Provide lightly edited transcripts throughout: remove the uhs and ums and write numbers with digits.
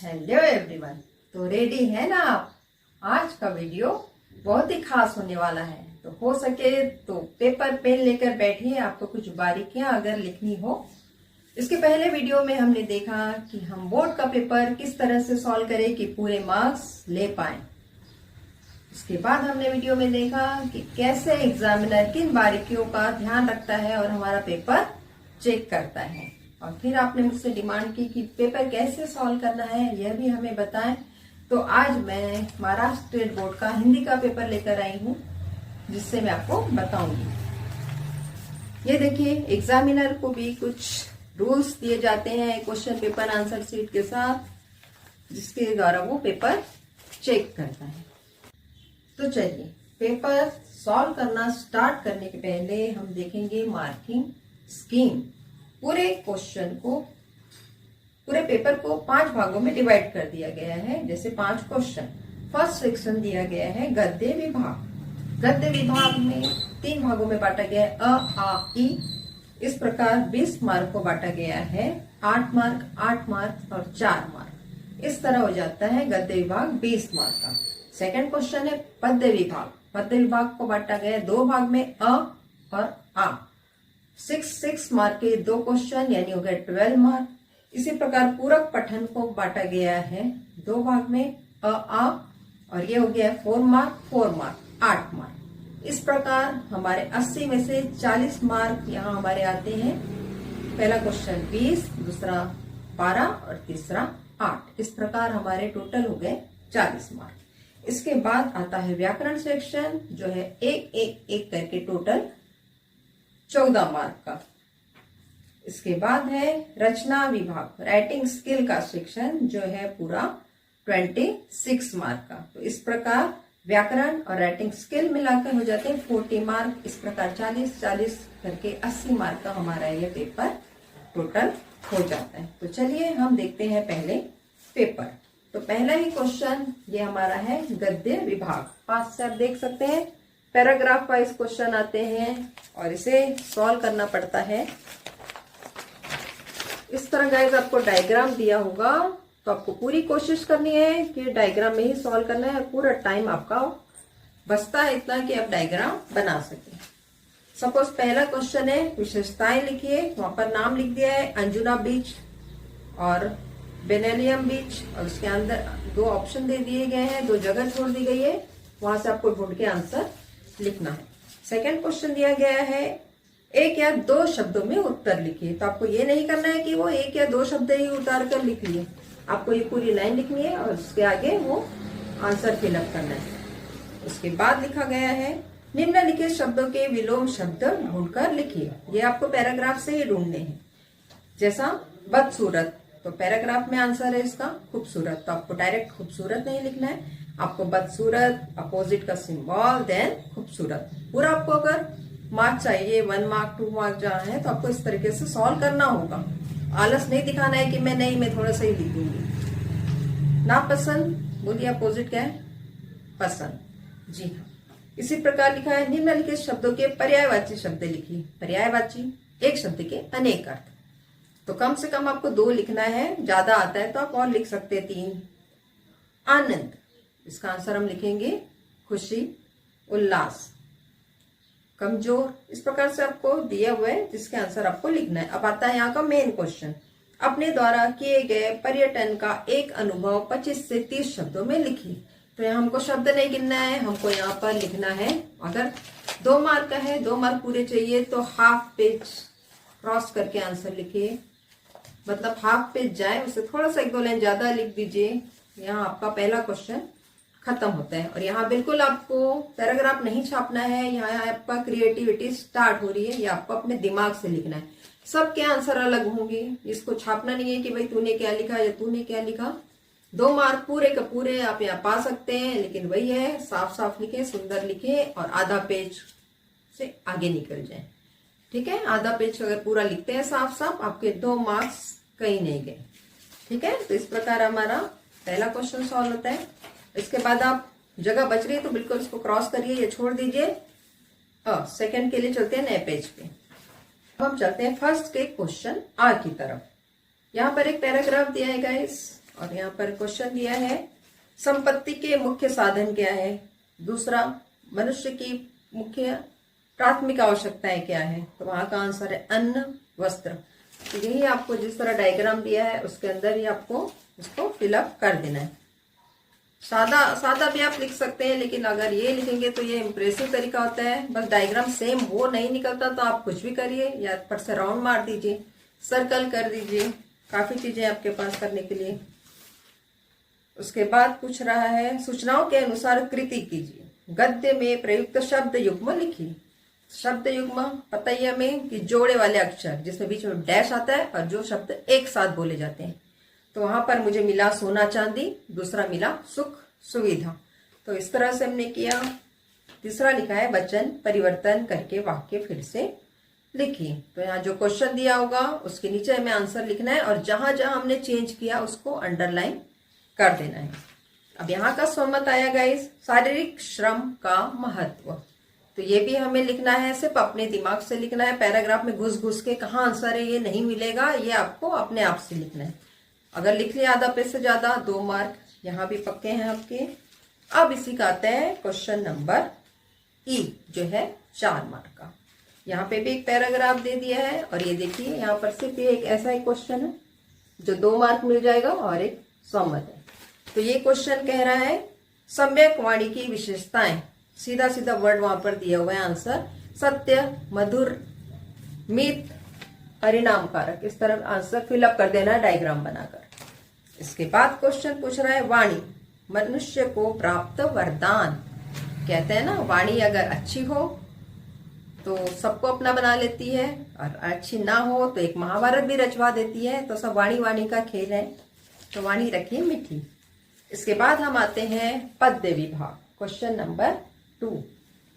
Hello everyone. तो ready है ना आप? आज का वीडियो बहुत ही खास होने वाला है, तो हो सके तो पेपर पेन लेकर बैठिए। आपको कुछ बारीकियां अगर लिखनी हो। इसके पहले वीडियो में हमने देखा कि हम बोर्ड का पेपर किस तरह से सॉल्व करें कि पूरे मार्क्स ले पाए। इसके बाद हमने वीडियो में देखा कि कैसे एग्जामिनर किन बारीकियों का ध्यान रखता है और हमारा पेपर चेक करता है। और फिर आपने मुझसे डिमांड की कि पेपर कैसे सॉल्व करना है यह भी हमें बताएं। तो आज मैं महाराष्ट्र स्टेट बोर्ड का हिंदी का पेपर लेकर आई हूँ, जिससे मैं आपको बताऊंगी। ये देखिए, एग्जामिनर को भी कुछ रूल्स दिए जाते हैं क्वेश्चन पेपर आंसर शीट के साथ, जिसके द्वारा वो पेपर चेक करता है। तो चलिए, पेपर सॉल्व करना स्टार्ट करने के पहले हम देखेंगे मार्किंग स्कीम। पूरे पेपर को 5 भागों में डिवाइड कर दिया गया है। जैसे 5 क्वेश्चन। फर्स्ट सेक्शन दिया गया है गद्य विभाग। गद्य विभाग में 3 भागों में बांटा गया है, अ, आ, ई। इस प्रकार 20 मार्क को बांटा गया है। 8 मार्क, 8 मार्क और 4 मार्क। इस तरह हो जाता है गद्य विभाग 20 मार्क का। सेकंड क्वेश्चन है पद्य विभाग। पद्य विभाग को बांटा गया है 2 भाग में, अ और आ। 6 मार्क के 2 क्वेश्चन, यानी हो गए 12 मार्क। इसी प्रकार पूरक पठन को बांटा गया है 2 भाग में, अ, आ, और ये हो गया 4 मार्क, 8 मार्क। इस प्रकार हमारे 80 में से 40 मार्क यहाँ हमारे आते हैं। पहला क्वेश्चन 20, दूसरा 12 और तीसरा 8। इस प्रकार हमारे टोटल हो गए 40 मार्क। इसके बाद आता है व्याकरण सेक्शन, जो है एक करके टोटल 14 मार्क का। इसके बाद है रचना विभाग, राइटिंग स्किल का सेक्शन, जो है पूरा 26 मार्क का। तो इस प्रकार व्याकरण और राइटिंग स्किल मिलाकर हो जाते हैं 40 मार्क। इस प्रकार 40 करके 80 मार्क का हमारा ये पेपर टोटल हो जाता है। तो चलिए हम देखते हैं पहले पेपर। तो पहला ही क्वेश्चन ये हमारा है गद्य विभाग। पास से आप देख सकते हैं पैराग्राफ वाइज क्वेश्चन आते हैं और इसे सॉल्व करना पड़ता है। इस तरह गाइस आपको डायग्राम दिया होगा, तो आपको पूरी कोशिश करनी है कि डायग्राम में ही सॉल्व करना है। और पूरा टाइम आपका बचता है इतना कि आप डायग्राम बना सके। सपोज पहला क्वेश्चन है विशेषताएं लिखिए। वहां पर नाम लिख दिया है अंजुना बीच और बेनेलियम बीच, और उसके अंदर 2 ऑप्शन दे दिए गए हैं, 2 जगह छोड़ दी गई है। वहां से आपको ढूंढ के आंसर लिखना है। सेकंड क्वेश्चन दिया गया है 1 या 2 शब्दों में उत्तर लिखिए। तो आपको ये नहीं करना है कि वो 1 या 2 शब्द ही उतार कर लिख लिए। आपको ये पूरी लाइन लिखनी है और उसके आगे वो आंसर फिलअप करना है। उसके बाद लिखा गया है निम्नलिखित शब्दों के विलोम शब्द ढूंढकर लिखिए। ये आपको पैराग्राफ से ही ढूंढने हैं। जैसा बदसूरत, तो पैराग्राफ में आंसर है इसका खूबसूरत। तो आपको डायरेक्ट खूबसूरत नहीं लिखना है, आपको बदसूरत, अपोजिट का सिंबल, देन खूबसूरत। पूरा आपको अगर मार्क चाहिए 1 मार्क 2 मार्क जहाँ है, तो आपको इस तरीके से सॉल्व करना होगा। आलस नहीं दिखाना है कि मैं थोड़ा सा ही लिख दूंगी। ना पसंद बोलिए, अपोजिट क्या है? पसंद। जी हाँ। इसी प्रकार लिखा है निम्नलिखित शब्दों के पर्यायवाची शब्द लिखिए। पर्यायवाची, एक शब्द के अनेक अर्थ। तो कम से कम आपको 2 लिखना है, ज्यादा आता है तो आप और लिख सकते हैं 3। आनंद, इसका आंसर हम लिखेंगे खुशी, उल्लास। कमजोर, इस प्रकार से आपको दिया हुआ है जिसके आंसर आपको लिखना है। अब आता है यहाँ का मेन क्वेश्चन, अपने द्वारा किए गए पर्यटन का एक अनुभव 25 से 30 शब्दों में लिखिए। तो यहाँ हमको शब्द नहीं गिनना है, हमको यहाँ पर लिखना है। अगर 2 मार्क का है, 2 मार्क पूरे चाहिए, तो हाफ पेज क्रॉस करके आंसर लिखिए। मतलब हाफ पेज जाए, उसे थोड़ा सा 1-2 लाइन ज्यादा लिख दीजिए। यहाँ आपका पहला क्वेश्चन खत्म होता है। और यहाँ बिल्कुल आपको पैराग्राफ नहीं छापना है, यहाँ आपका क्रिएटिविटी स्टार्ट हो रही है। ये आपको अपने दिमाग से लिखना है। सबके आंसर अलग होंगे, इसको छापना नहीं है कि भाई तूने क्या लिखा या तूने क्या लिखा। 2 मार्क पूरे का पूरे आप यहाँ पा सकते हैं, लेकिन वही है, साफ साफ लिखे, सुंदर लिखे और आधा पेज से आगे निकल जाए। ठीक है, आधा पेज अगर पूरा लिखते हैं साफ साफ, आपके 2 मार्क्स कहीं नहीं गए। ठीक है, तो इस प्रकार हमारा पहला क्वेश्चन सॉल्व होता है। इसके बाद आप जगह बच रही है तो बिल्कुल इसको क्रॉस करिए या छोड़ दीजिए। सेकंड के लिए चलते हैं नए पेज पे। अब हम चलते हैं फर्स्ट के क्वेश्चन आ की तरफ। यहाँ पर एक पैराग्राफ दिया है गाइस, और यहाँ पर क्वेश्चन दिया है संपत्ति के मुख्य साधन क्या है। दूसरा, मनुष्य की मुख्य प्राथमिक आवश्यकताएं क्या है। तो वहां का आंसर है अन्न, वस्त्र। तो यही आपको जिस तरह डायग्राम दिया है उसके अंदर ही आपको इसको फिलअप कर देना है। सादा सादा भी आप लिख सकते हैं, लेकिन अगर ये लिखेंगे तो ये इम्प्रेसिव तरीका होता है। बस डायग्राम सेम वो नहीं निकलता तो आप कुछ भी करिए, या पर से राउंड मार दीजिए, सर्कल कर दीजिए, काफी चीजें आपके पास करने के लिए। उसके बाद पूछ रहा है सूचनाओं के अनुसार कृति कीजिए। गद्य में प्रयुक्त शब्द युग्म लिखिए। शब्द युग्म पता ही हमें कि जोड़े वाले अक्षर जिसमें बीच में डैश आता है और जो शब्द एक साथ बोले जाते हैं। तो वहां पर मुझे मिला सोना चांदी, दूसरा मिला सुख सुविधा। तो इस तरह से हमने किया। तीसरा लिखा है वचन परिवर्तन करके वाक्य फिर से लिखिए। तो यहाँ जो क्वेश्चन दिया होगा उसके नीचे हमें आंसर लिखना है और जहां जहां हमने चेंज किया उसको अंडरलाइन कर देना है। अब यहाँ का स्वमत आया गाइस, शारीरिक श्रम का महत्व। तो ये भी हमें लिखना है, सिर्फ अपने दिमाग से लिखना है। पैराग्राफ में घुस घुस के कहाँ आंसर है ये नहीं मिलेगा, ये आपको अपने आप से लिखना है। अगर लिख लिया आधा पेज से ज्यादा 2 मार्क यहाँ भी पक्के हैं आपके। अब इसी का आता है क्वेश्चन नंबर ई, जो है 4 मार्क का। यहाँ पे भी एक पैराग्राफ दे दिया है और ये देखिए यहाँ पर सिर्फ ये एक ऐसा एक क्वेश्चन है जो 2 मार्क मिल जाएगा और एक स्वमत है। तो ये क्वेश्चन कह रहा है सम्यक वाणी की विशेषताएं। सीधा सीधा वर्ड वहां पर दिया हुआ है आंसर, सत्य, मधुर, मित, परिणाम कारक। इस तरह आंसर फिलअप कर देना डायग्राम बनाकर। इसके बाद क्वेश्चन पूछ रहा है वाणी मनुष्य को प्राप्त वरदान। कहते हैं ना, वाणी अगर अच्छी हो तो सबको अपना बना लेती है और अच्छी ना हो तो एक महाभारत भी रचवा देती है। तो सब वाणी वाणी का खेल है, तो वाणी रखिए मीठी। इसके बाद हम आते हैं पद्य विभाग, क्वेश्चन नंबर 2।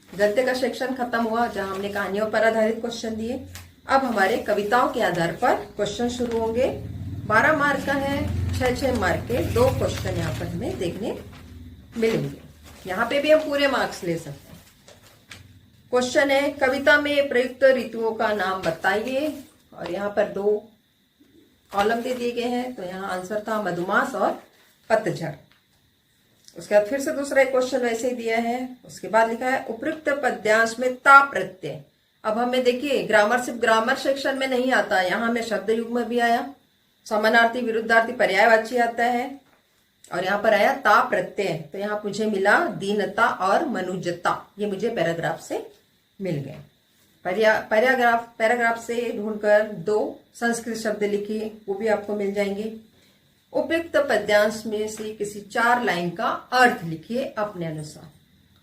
गद्य का सेक्शन खत्म हुआ जहां हमने कहानियों पर आधारित क्वेश्चन दिए। अब हमारे कविताओं के आधार पर क्वेश्चन शुरू होंगे। 12 मार्क का है, 6-6 मार्क के 2 क्वेश्चन यहाँ पर हमें देखने मिलेंगे। यहाँ पे भी हम पूरे मार्क्स ले सकते हैं। क्वेश्चन है कविता में प्रयुक्त ऋतुओं का नाम बताइए और यहाँ पर 2 कॉलम दे दिए गए हैं। तो यहाँ आंसर था मधुमास और पतझड़। उसके बाद फिर से दूसरा एक क्वेश्चन वैसे ही दिया है। उसके बाद लिखा है उपयुक्त पद्यांश में ता प्रत्यय। अब हमें देखिए ग्रामर सिर्फ ग्रामर सेक्शन में नहीं आता, यहाँ हमें शब्द युग्म भी आया, समानार्थी, विरुद्धार्थी, पर्यायवाची आता है और यहाँ पर आया ता प्रत्यय। तो यहाँ मुझे मिला दीनता और मनुजता, ये मुझे पैराग्राफ से मिल गए। पैराग्राफ से ढूंढकर 2 संस्कृत शब्द लिखिए, वो भी आपको मिल जाएंगे। उपयुक्त पद्यांश में से किसी 4 लाइन का अर्थ लिखिए अपने अनुसार।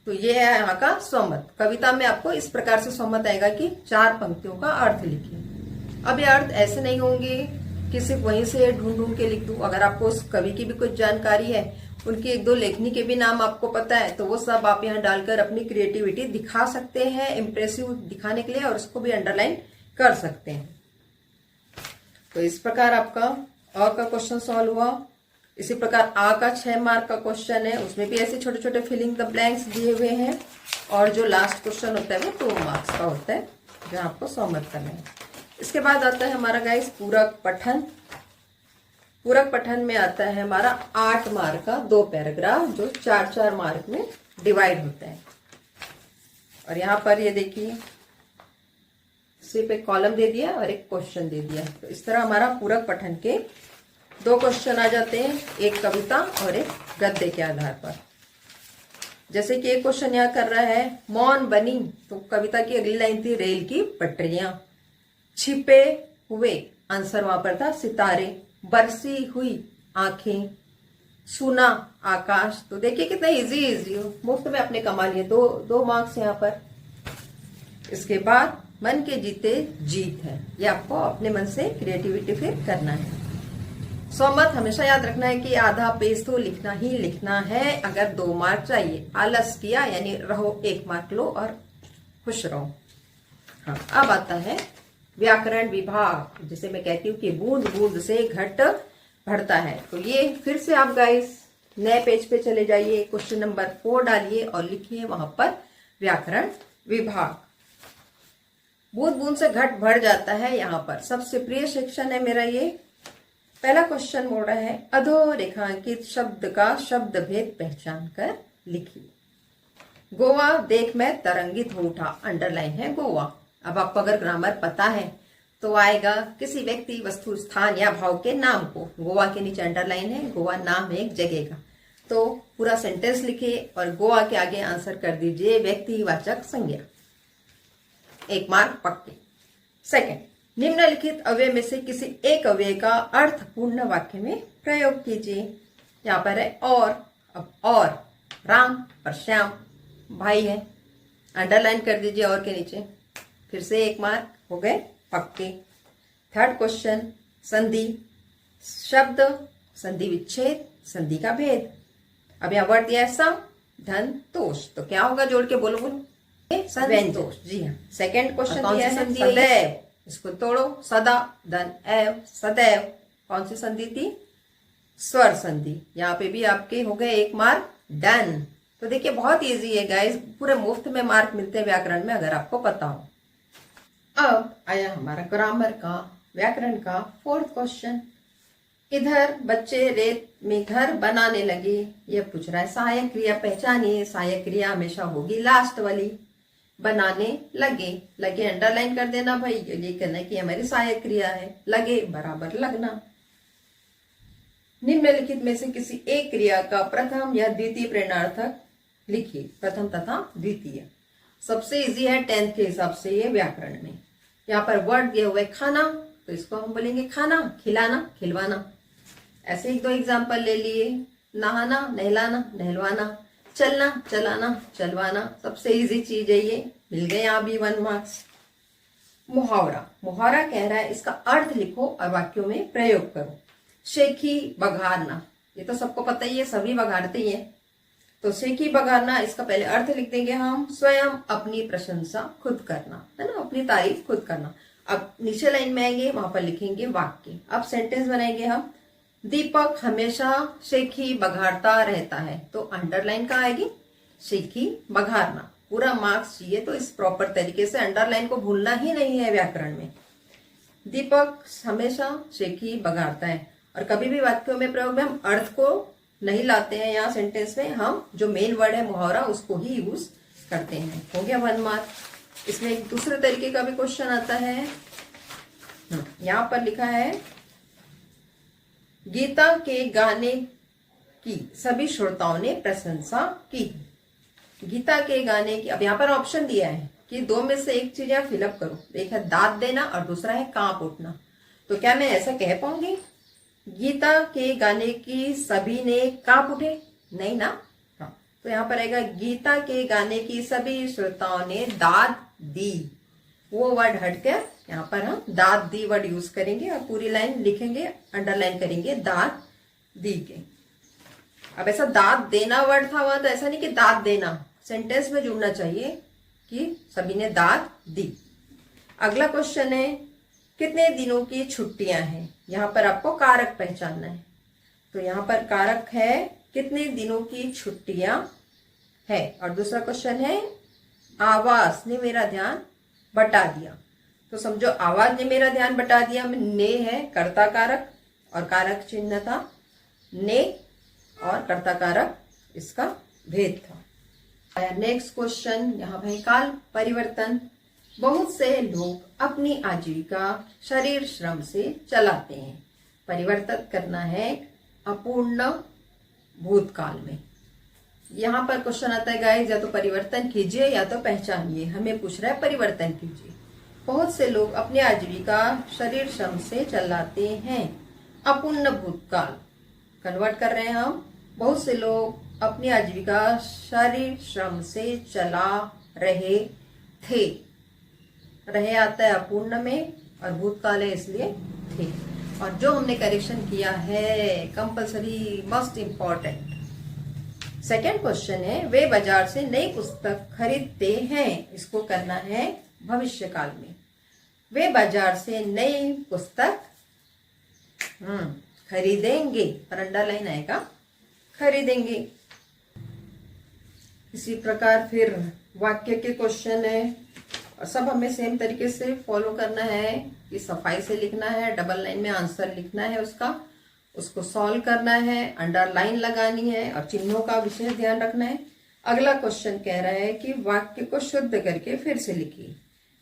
तो ये है यहाँ का स्वमत। कविता में आपको इस प्रकार से स्वमत आएगा कि 4 पंक्तियों का अर्थ लिखिए। अब ये अर्थ ऐसे नहीं होंगे कि सिर्फ वहीं से ढूंढ के लिख दूं। अगर आपको उस कवि की भी कुछ जानकारी है, उनकी 1-2 लेखनी के भी नाम आपको पता है, तो वो सब आप यहाँ डालकर अपनी क्रिएटिविटी दिखा सकते हैं, इम्प्रेसिव दिखाने के लिए, और उसको भी अंडरलाइन कर सकते हैं। तो इस प्रकार आपका अ का क्वेश्चन सॉल्व हुआ। इसी प्रकार आ का 6 मार्क का क्वेश्चन है, उसमें भी ऐसे छोटे छोटे फिलिंग द ब्लैंक्स दिए हुए हैं। और जो लास्ट क्वेश्चन होता है वो 2 मार्क्स का होता है, जहाँ आपको स्वमत करना है। इसके बाद आता है हमारा गाइस पूरक पठन। पूरक पठन में आता है हमारा 8 मार्क का 2 पैराग्राफ, जो 4-4 मार्क में डिवाइड होता है। और यहाँ पर ये देखिए सिर्फ एक कॉलम दे दिया और एक क्वेश्चन दे दिया। तो इस तरह हमारा पूरक पठन के 2 क्वेश्चन आ जाते हैं, एक कविता और एक गद्य के आधार पर। जैसे कि एक क्वेश्चन यहाँ कर रहा है मौन बनी, तो कविता की अगली लाइन थी रेल की पटरियां। छिपे हुए, आंसर वहां पर था सितारे। बरसी हुई आंखें, सुना आकाश। तो देखिए कितना इजी मुफ्त में आपने कमा लिए 2 मार्क्स यहाँ पर। इसके बाद मन के जीते जीत है, ये आपको अपने मन से क्रिएटिविटी फिर करना है। स्वमत हमेशा याद रखना है कि आधा पेज तो लिखना ही लिखना है, अगर 2 मार्क चाहिए। आलस किया यानी रहो 1 मार्क लो और खुश रहो। हाँ, अब आता है व्याकरण विभाग, जिसे मैं कहती हूँ कि बूंद बूंद से घट बढ़ता है। तो ये फिर से आप गाइस नए पेज पे चले जाइए, क्वेश्चन नंबर 4 डालिए और लिखिए वहां पर व्याकरण विभाग। बूंद बूंद से घट बढ़ जाता है। यहाँ पर सबसे प्रिय सेक्शन है मेरा ये। पहला क्वेश्चन बोल रहा है अधोरेखांकित शब्द का शब्द भेद पहचान कर लिखिए। गोवा देख मैं तरंगित हो उठा, अंडरलाइन है गोवा। अब आपको अगर ग्रामर पता है तो आएगा किसी व्यक्ति, वस्तु, स्थान या भाव के नाम को। गोवा के नीचे अंडरलाइन है, गोवा नाम है एक जगह का। तो पूरा सेंटेंस लिखिए और गोवा के आगे आंसर कर दीजिए व्यक्तिवाचक संज्ञा। 1 मार्क पक्के। सेकंड, निम्नलिखित अव्यय में से किसी एक अव्यय का अर्थपूर्ण वाक्य में प्रयोग कीजिए। यहाँ पर है और राम और श्याम भाई है, अंडरलाइन कर दीजिए और के नीचे। फिर से 1 मार्क हो गए पक्के। थर्ड क्वेश्चन, संधि शब्द, संधि विच्छेद, संधि का भेद। अब यहाँ वर्ड दिया है सम, धन, तोष, तो क्या होगा जोड़ के बोलो बोलो, संतोष। जी हाँ। सेकंड क्वेश्चन दिया है सदैव, इसको तोड़ो, सदा, धन, एव, सदैव। कौन सी संधि थी? स्वर संधि। यहाँ पे भी आपके हो गए 1 मार्क डन। तो देखिए बहुत इजी है गाइस, पूरे मुफ्त में मार्क मिलते हैं व्याकरण में अगर आपको पता हो। अब आया हमारा ग्रामर का, व्याकरण का 4th क्वेश्चन। इधर बच्चे रेत में घर बनाने लगे, ये पूछ रहा है सहायक क्रिया पहचानिए। सहायक क्रिया हमेशा होगी लास्ट वाली, बनाने लगे। लगे अंडरलाइन कर देना भाई, ये कहना है कि हमारी सहायक क्रिया है। लगे बराबर लगना। निम्नलिखित में से किसी एक क्रिया का प्रथम या द्वितीय प्रेरणार्थक लिखिए। प्रथम तथा द्वितीय सबसे इजी है 10th के हिसाब से ये व्याकरण में। यहाँ पर वर्ड दिया हुआ है खाना, तो इसको हम बोलेंगे खाना, खिलाना, खिलवाना। ऐसे 1-2 एग्जाम्पल ले लिए। नहाना, नहलाना, नहलवाना, चलना, चलाना, चलवाना। सबसे इजी चीज है ये, मिल गए यहाँ भी 1 मार्क्स। मुहावरा, मुहावरा कह रहा है इसका अर्थ लिखो और वाक्यों में प्रयोग करो। शेखी बघारना, ये तो सबको पता ही है, सभी बघारते ही है। तो शेखी बघारना, इसका पहले अर्थ लिख देंगे हम, स्वयं अपनी प्रशंसा खुद करना, है ना, अपनी तारीफ खुद करना। अब नीचे लाइन में आएंगे, वहां पर लिखेंगे वाक्य। अब सेंटेंस बनाएंगे हम, दीपक हमेशा शेखी बघारता रहता है। तो अंडरलाइन कहाँ आएगी? शेखी बघारना। पूरा मार्क्स चाहिए तो इस प्रॉपर तरीके से अंडरलाइन को भूलना ही नहीं है व्याकरण में। दीपक हमेशा शेखी बघारता है। और कभी भी वाक्यों में प्रयोग में हम अर्थ को नहीं लाते हैं, यहाँ सेंटेंस में हम जो मेन वर्ड है मुहावरा उसको ही यूज करते हैं। हो गया 1 मार्क। इसमें एक दूसरे तरीके का भी क्वेश्चन आता है। यहाँ पर लिखा है गीता के गाने की सभी श्रोताओं ने प्रशंसा की। गीता के गाने की, अब यहाँ पर ऑप्शन दिया है कि 2 में से एक चीज आप फिलअप करो। एक है दांत देना और दूसरा है कांप उठना। तो क्या मैं ऐसा कह पाऊंगी गीता के गाने की सभी ने कांप उठे? नहीं ना। हाँ, तो यहाँ पर आएगा गीता के गाने की सभी श्रोताओं ने दाद दी। वो वर्ड हटकर यहाँ पर हम दाद दी वर्ड यूज करेंगे और पूरी लाइन लिखेंगे, अंडरलाइन करेंगे दाद दी के। अब ऐसा दाद देना वर्ड था वहां, तो ऐसा नहीं कि दाद देना, सेंटेंस में जुड़ना चाहिए कि सभी ने दाद दी। अगला क्वेश्चन है कितने दिनों की छुट्टियां हैं? यहाँ पर आपको कारक पहचानना है। तो यहाँ पर कारक है कितने दिनों की छुट्टियां है। और दूसरा क्वेश्चन है आवाज ने मेरा ध्यान बटा दिया। तो समझो आवाज ने मेरा ध्यान बटा दिया में ने है कर्ता कारक और कारक चिन्ह था ने और कर्ता कारक, इसका भेद था। नेक्स्ट क्वेश्चन यहाँ भाई काल परिवर्तन। बहुत से लोग अपनी आजीविका शरीर श्रम से चलाते हैं। परिवर्तित करना है अपूर्ण भूतकाल में। यहाँ पर क्वेश्चन आता है गाइस, या तो परिवर्तन कीजिए या तो पहचानिए। हमें पूछ रहा है परिवर्तन कीजिए। बहुत से लोग अपनी आजीविका शरीर श्रम से चलाते हैं। अपूर्ण भूतकाल कन्वर्ट कर रहे हैं हम। बहुत से लोग अपनी आजीविका शरीर श्रम से चला रहे थे। रहे आता है अपूर्ण में और भूतकाल है इसलिए थे। और जो हमने करेक्शन किया है compulsory must important. Second question है वे बाजार से नई पुस्तक खरीदते हैं। इसको करना है भविष्य काल में। वे बाजार से नई पुस्तक खरीदेंगे और अंडरलाइन आएगा खरीदेंगे। इसी प्रकार फिर वाक्य के क्वेश्चन है और सब हमें सेम तरीके से फॉलो करना है कि सफाई से लिखना है, डबल लाइन में आंसर लिखना है उसका उसको सॉल्व करना है, अंडरलाइन लगानी है और चिन्हों का विशेष ध्यान रखना है। अगला क्वेश्चन कह रहा है कि वाक्य को शुद्ध करके फिर से लिखिए।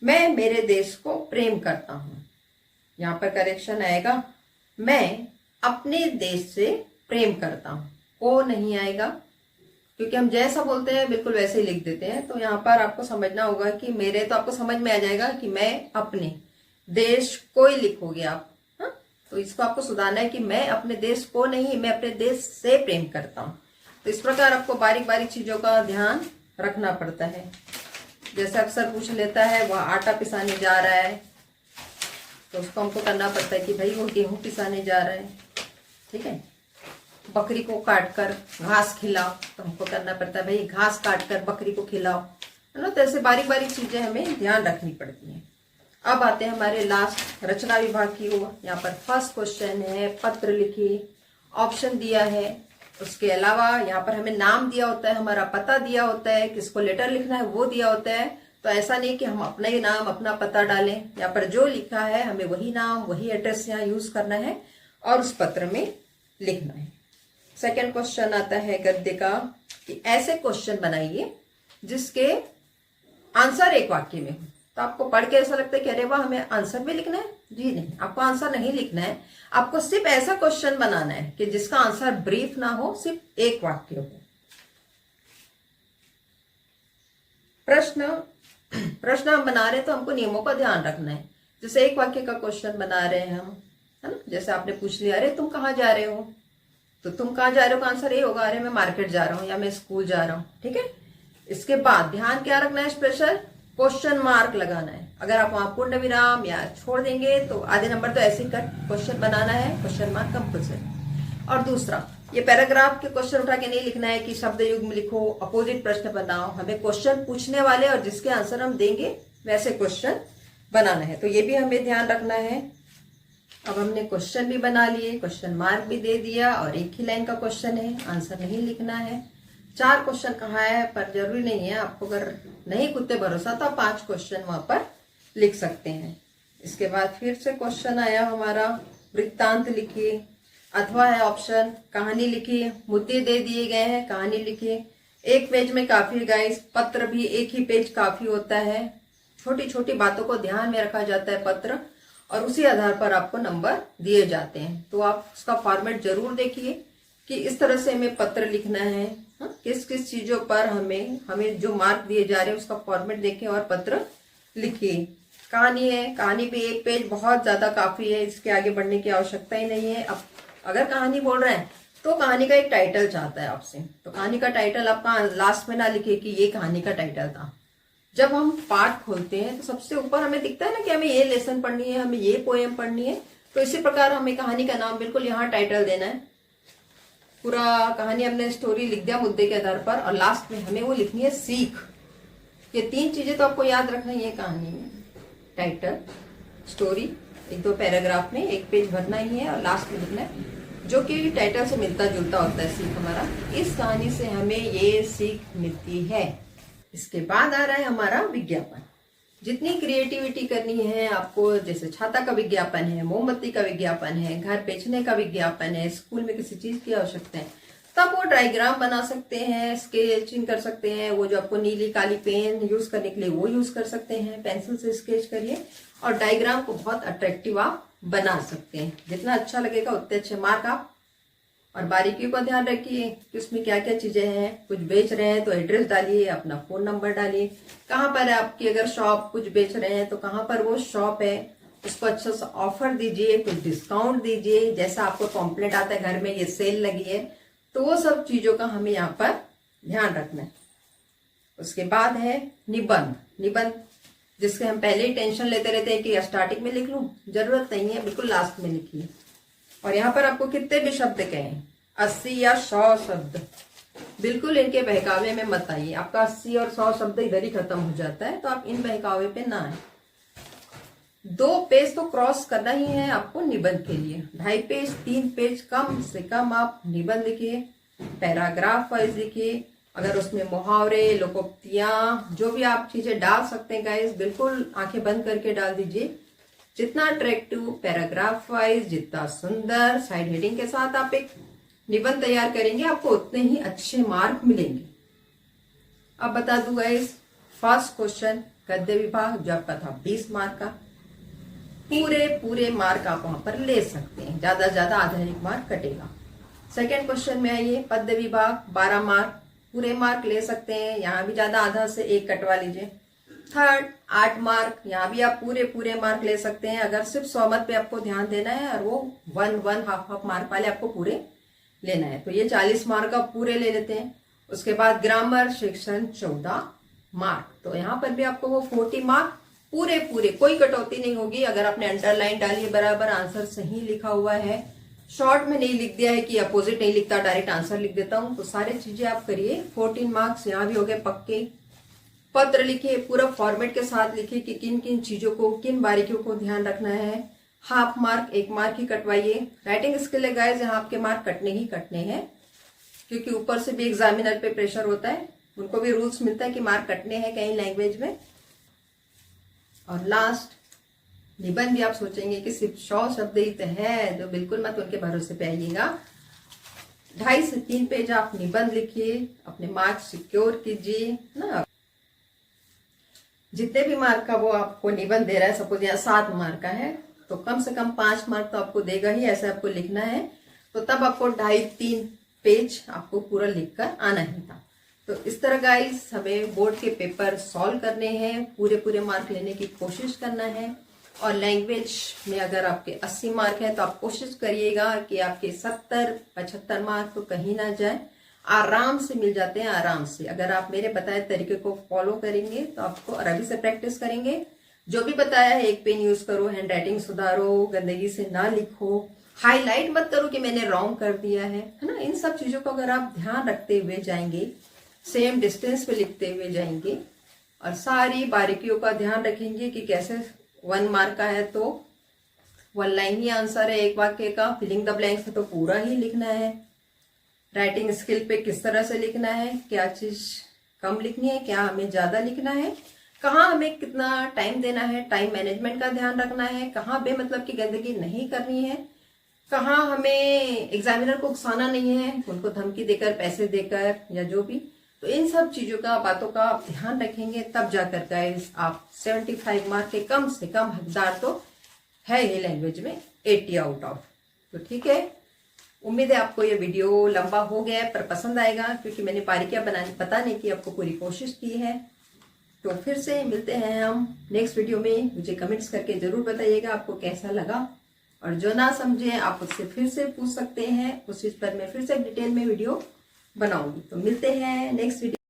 मैं मेरे देश को प्रेम करता हूं। यहाँ पर करेक्शन आएगा, मैं अपने देश से प्रेम करता हूं। ओ नहीं आएगा, क्योंकि हम जैसा बोलते हैं बिल्कुल वैसे ही लिख देते हैं। तो यहाँ पर आपको समझना होगा कि मेरे, तो आपको समझ में आ जाएगा कि मैं अपने देश को ही लिखोगे आप। हाँ, तो इसको आपको सुधारना है कि मैं अपने देश को नहीं, मैं अपने देश से प्रेम करता हूं। तो इस प्रकार आपको बारीक बारीक चीजों का ध्यान रखना पड़ता है। जैसे अक्सर पूछ लेता है वह आटा पिसाने जा रहा है, तो उसको हमको करना पड़ता है कि भाई वो गेहूं पिसाने जा रहा है। ठीक है, बकरी को काटकर घास खिलाओ, तो हमको करना पड़ता है भाई घास काटकर बकरी को खिलाओ, है ना। तो ऐसे बारीक बारीक चीजें हमें ध्यान रखनी पड़ती हैं। अब आते हैं हमारे लास्ट रचना विभाग की ओर। यहाँ पर फर्स्ट क्वेश्चन है, पत्र लिखिए। ऑप्शन दिया है, उसके अलावा यहाँ पर हमें नाम दिया होता है, हमारा पता दिया होता है, किसको लेटर लिखना है वो दिया होता है। तो ऐसा नहीं कि हम अपना ही नाम अपना पता डालें, यहाँ पर जो लिखा है हमें वही नाम वही एड्रेस यहाँ यूज करना है और उस पत्र में लिखना है। सेकंड क्वेश्चन आता है गद्य का कि ऐसे क्वेश्चन बनाइए जिसके आंसर एक वाक्य में हो। तो आपको पढ़ के ऐसा लगता है कि अरे वाह हमें आंसर भी लिखना है। जी नहीं, आपको आंसर नहीं लिखना है, आपको सिर्फ ऐसा क्वेश्चन बनाना है कि जिसका आंसर ब्रीफ ना हो, सिर्फ एक वाक्य हो। प्रश्न हम बना रहे हैं तो हमको नियमों का ध्यान रखना है। जैसे एक वाक्य का क्वेश्चन बना रहे हैं हम, है ना। जैसे आपने पूछ लिया अरे तुम कहाँ जा रहे हो, तो तुम कहाँ जा रहे हो का आंसर ये होगा अरे मैं मार्केट जा रहा हूँ या मैं स्कूल जा रहा हूँ। ठीक है, इसके बाद ध्यान क्या रखना है, स्पेशल क्वेश्चन मार्क लगाना है। अगर आप वहां पूर्ण विराम या छोड़ देंगे तो आधे नंबर तो ऐसे ही कट क्वेश्चन बनाना है, क्वेश्चन मार्क कंपल्सरी। और दूसरा, ये पैराग्राफ के क्वेश्चन उठा के नहीं लिखना है कि शब्द युग्म लिखो, अपोजिट प्रश्न बनाओ। हमें क्वेश्चन पूछने वाले और जिसके आंसर हम देंगे वैसे क्वेश्चन बनाना है। तो ये भी हमें ध्यान रखना है। अब हमने क्वेश्चन भी बना लिए, क्वेश्चन मार्क भी दे दिया और एक ही लाइन का क्वेश्चन है, आंसर नहीं लिखना है। 4 क्वेश्चन कहा है पर जरूरी नहीं है, आपको अगर नहीं खुद पे भरोसा तो आप 5 क्वेश्चन वहां पर लिख सकते हैं। इसके बाद फिर से क्वेश्चन आया हमारा, वृत्तांत लिखिए, अथवा है ऑप्शन, कहानी लिखिए। मुद्दे दे दिए गए हैं, कहानी लिखिए। एक पेज में काफी है गाइस, पत्र भी एक ही पेज काफी होता है। छोटी छोटी बातों को ध्यान में रखा जाता है पत्र, और उसी आधार पर आपको नंबर दिए जाते हैं। तो आप उसका फॉर्मेट जरूर देखिए कि इस तरह से हमें पत्र लिखना है। किस किस चीजों पर हमें जो मार्क दिए जा रहे हैं उसका फॉर्मेट देखें और पत्र लिखिए। कहानी है, कहानी पे एक पेज बहुत ज्यादा काफी है, इसके आगे बढ़ने की आवश्यकता ही नहीं है। अब अगर कहानी बोल रहे हैं तो कहानी का एक टाइटल चाहता है आपसे, तो कहानी का टाइटल आपका लास्ट में ना लिखे कि ये कहानी का टाइटल था। जब हम पाठ खोलते हैं तो सबसे ऊपर हमें दिखता है ना कि हमें ये लेसन पढ़नी है, हमें ये पोएम पढ़नी है। तो इसी प्रकार हमें कहानी का नाम बिल्कुल यहाँ टाइटल देना है। पूरा कहानी हमने स्टोरी लिख दिया मुद्दे के आधार पर, और लास्ट में हमें वो लिखनी है सीख। ये 3 चीजें तो आपको याद रखना ही है कहानी में, टाइटल, स्टोरी, 1-2 पैराग्राफ में 1 पेज भरना ही है, और लास्ट में लिखना है जो कि टाइटल से मिलता जुलता होता है सीख हमारा। इस कहानी से हमें ये सीख मिलती है। इसके बाद आ रहा है हमारा विज्ञापन। जितनी क्रिएटिविटी करनी है आपको, जैसे छाता का विज्ञापन है, मोमबत्ती का विज्ञापन है, घर बेचने का विज्ञापन है, स्कूल में किसी चीज की आवश्यकता है, तब वो डायग्राम बना सकते हैं, स्केचिंग कर सकते हैं। वो जो आपको नीली काली पेन यूज करने के लिए वो यूज कर सकते हैं, पेंसिल से स्केच करिए और डायग्राम को बहुत अट्रैक्टिव आप बना सकते हैं। जितना अच्छा लगेगा उतने अच्छे मार्क आप। और बारीकियों का ध्यान रखिए कि उसमें क्या क्या चीजें हैं। कुछ बेच रहे हैं तो एड्रेस डालिए, अपना फोन नंबर डालिए, कहाँ पर है आपकी अगर शॉप, कुछ बेच रहे हैं तो कहाँ पर वो शॉप है, उसको अच्छा सा ऑफर दीजिए, कुछ डिस्काउंट दीजिए। जैसा आपको कॉम्प्लेट आता है घर में ये सेल लगी है, तो वो सब चीजों का हमें यहाँ पर ध्यान रखना है। उसके बाद है निबंध। निबंध जिसके हम पहले ही टेंशन लेते रहते हैं कि स्टार्टिंग में लिख लूं, जरूरत नहीं है, बिल्कुल लास्ट में लिखिए। और यहाँ पर आपको कितने भी शब्द कहें, 80 या 100 शब्द, बिल्कुल इनके बहकावे में मत आइए। आपका 80 और 100 शब्द इधर ही खत्म हो जाता है, तो आप इन बहकावे पे ना आए। 2 पेज तो क्रॉस करना ही है आपको निबंध के लिए। 2.5 पेज 3 पेज कम से कम आप निबंध लिखिए, पैराग्राफ वाइज लिखिए। अगर उसमें मुहावरे, लोकोक्तियां, जो भी आप चीजें डाल सकते हैं गाइस, बिल्कुल आंखें बंद करके डाल दीजिए। जितना अट्रैक्टिव पैराग्राफ वाइज, जितना सुंदर साइड हेडिंग के साथ आप एक निबंध तैयार करेंगे, आपको उतने ही अच्छे मार्क मिलेंगे। अब बता दूं गाइस, फर्स्ट क्वेश्चन गद्य विभाग जो आपका था 20 मार्क का, पूरे मार्क आप वहां पर ले सकते हैं, ज्यादा से ज्यादा आधा एक मार्क कटेगा। सेकेंड क्वेश्चन में आइए, पद्य विभाग 12 मार्क, पूरे मार्क ले सकते हैं, यहाँ भी ज्यादा आधा से एक कटवा लीजिए। थर्ड 8 मार्क, यहाँ भी आप पूरे मार्क ले सकते हैं, अगर सिर्फ स्वमत पे आपको ध्यान देना है और वो 1 हाफ मार्क वाले आपको पूरे लेना है, तो ये 40 मार्क आप पूरे ले लेते हैं। उसके बाद ग्रामर सेक्शन 14 मार्क, तो यहाँ पर भी आपको वो 40 मार्क पूरे, कोई कटौती नहीं होगी। अगर आपने अंडरलाइन डाली है, बराबर आंसर सही लिखा हुआ है, शॉर्ट में नहीं लिख दिया है कि अपोजिट नहीं लिखता, डायरेक्ट आंसर लिख देता हूं, तो सारी चीजें आप करिए। 14 मार्क्स यहाँ भी हो गए पक्के। पत्र लिखिए, पूरा फॉर्मेट के साथ लिखिए कि किन किन चीजों को, किन बारीकियों को ध्यान रखना है। हाफ मार्क, 1 मार्क ही कटवाइए। राइटिंग स्किल है गाइस, यहाँ आपके मार्क कटने ही कटने हैं, क्योंकि ऊपर से भी एग्जामिनर पे प्रेशर होता है, उनको भी रूल्स मिलता है कि मार्क कटने हैं कहीं लैंग्वेज में। और लास्ट निबंध भी आप सोचेंगे कि सिर्फ 100 शब्द ही तो है, जो बिल्कुल मत उनके भरोसे पे आइएगा। 2.5 से 3 पेज आप निबंध लिखिए, अपने मार्क्स सिक्योर कीजिए ना। जितने भी मार्क का वो आपको निबंध दे रहा है, सपोज यहाँ 7 मार्क का है, तो कम से कम 5 मार्क तो आपको देगा ही, ऐसे आपको लिखना है। तो तब आपको 2.5-3 पेज आपको पूरा लिखकर आना ही था। तो इस तरह गाइस हमें बोर्ड के पेपर सॉल्व करने हैं, पूरे मार्क लेने की कोशिश करना है। और लैंग्वेज में अगर आपके 80 मार्क है तो आप कोशिश करिएगा कि आपके 70-75 मार्क तो कहीं ना जाए, आराम से मिल जाते हैं, आराम से। अगर आप मेरे बताए तरीके को फॉलो करेंगे तो आपको अरबी से प्रैक्टिस करेंगे, जो भी बताया है, एक पेन यूज करो, हैंड राइटिंग सुधारो, गंदगी से ना लिखो, हाईलाइट मत करो कि मैंने रॉन्ग कर दिया है ना। इन सब चीजों को अगर आप ध्यान रखते हुए जाएंगे, सेम डिस्टेंस पे लिखते हुए जाएंगे, और सारी बारीकियों का ध्यान रखेंगे कि कैसे 1 मार्क का है तो 1 लाइन ही आंसर है, 1 वाक्य का, फिलिंग द ब्लैंक्स है तो पूरा ही लिखना है। राइटिंग स्किल पे किस तरह से लिखना है, क्या चीज कम लिखनी है, क्या हमें ज्यादा लिखना है, कहाँ हमें कितना टाइम देना है, टाइम मैनेजमेंट का ध्यान रखना है, कहाँ बेमतलब की गंदगी नहीं करनी है, कहाँ हमें एग्जामिनर को उकसाना नहीं है, उनको धमकी देकर, पैसे देकर या जो भी। तो इन सब चीजों का, बातों का आप ध्यान रखेंगे, तब जाकर गाइस आप 75 मार्क के कम से कम हकदार तो है ही लैंग्वेज में, 80 आउट ऑफ। तो ठीक है, उम्मीद है आपको ये वीडियो लंबा हो गया पर पसंद आएगा, क्योंकि मैंने बारीकियां बताने की आपको पूरी कोशिश की है। तो फिर से मिलते हैं हम नेक्स्ट वीडियो में। मुझे कमेंट्स करके जरूर बताइएगा आपको कैसा लगा, और जो ना समझे आप उससे फिर से पूछ सकते हैं, उस चीज पर मैं फिर से डिटेल में वीडियो बनाऊंगी। तो मिलते हैं नेक्स्ट वीडियो।